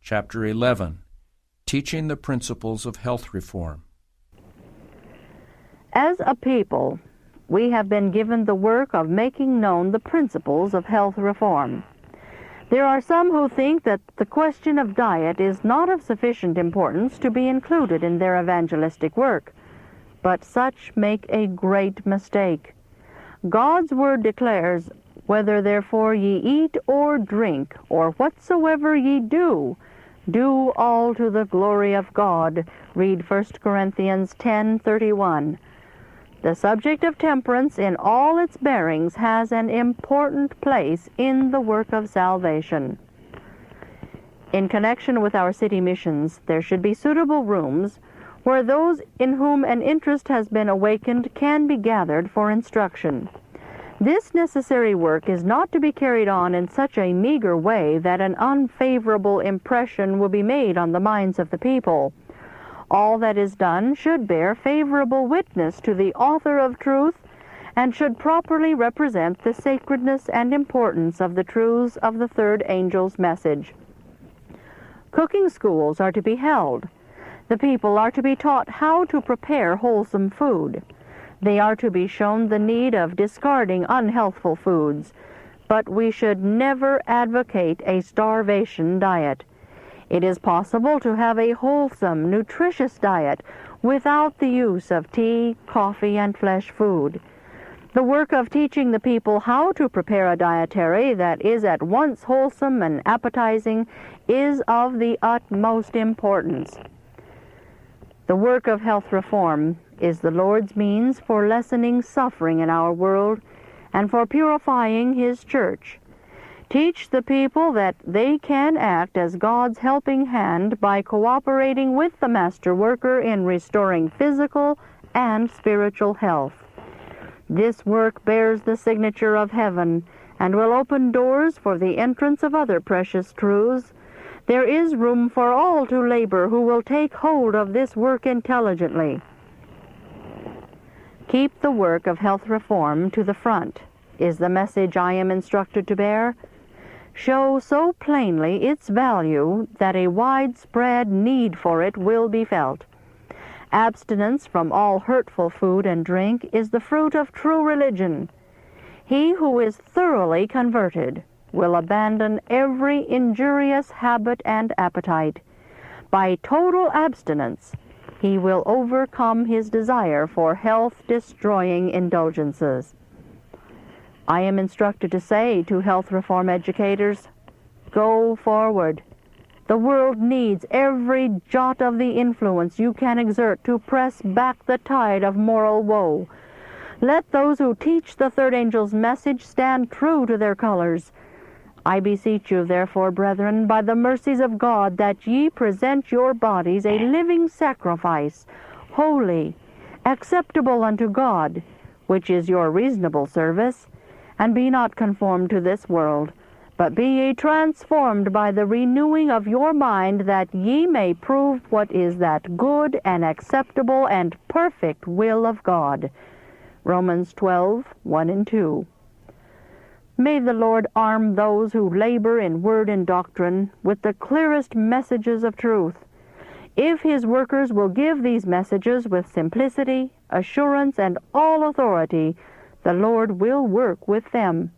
Chapter 11, Teaching the Principles of Health Reform. As a people, we have been given the work of making known the principles of health reform. There are some who think that the question of diet is not of sufficient importance to be included in their evangelistic work, but such make a great mistake. God's word declares, "Whether therefore ye eat or drink, or whatsoever ye do, do all to the glory of God." Read 1 Corinthians 10:31. The subject of temperance in all its bearings has an important place in the work of salvation. In connection with our city missions, there should be suitable rooms where those in whom an interest has been awakened can be gathered for instruction. This necessary work is not to be carried on in such a meager way that an unfavorable impression will be made on the minds of the people. All that is done should bear favorable witness to the author of truth and should properly represent the sacredness and importance of the truths of the third angel's message. Cooking schools are to be held. The people are to be taught how to prepare wholesome food. They are to be shown the need of discarding unhealthful foods, but we should never advocate a starvation diet. It is possible to have a wholesome, nutritious diet without the use of tea, coffee, and flesh food. The work of teaching the people how to prepare a dietary that is at once wholesome and appetizing is of the utmost importance. The work of health reform is the Lord's means for lessening suffering in our world and for purifying His church. Teach the people that they can act as God's helping hand by cooperating with the master worker in restoring physical and spiritual health. This work bears the signature of heaven and will open doors for the entrance of other precious truths. There is room for all to labor who will take hold of this work intelligently. Keep the work of health reform to the front, is the message I am instructed to bear. Show so plainly its value that a widespread need for it will be felt. Abstinence from all hurtful food and drink is the fruit of true religion. He who is thoroughly converted will abandon every injurious habit and appetite. By total abstinence, he will overcome his desire for health-destroying indulgences. I am instructed to say to health reform educators, go forward. The world needs every jot of the influence you can exert to press back the tide of moral woe. Let those who teach the third angel's message stand true to their colors. I beseech you, therefore, brethren, by the mercies of God, that ye present your bodies a living sacrifice, holy, acceptable unto God, which is your reasonable service. And be not conformed to this world, but be ye transformed by the renewing of your mind, that ye may prove what is that good and acceptable and perfect will of God. Romans 12:1 and 2. May the Lord arm those who labor in word and doctrine with the clearest messages of truth. If His workers will give these messages with simplicity, assurance, and all authority, the Lord will work with them.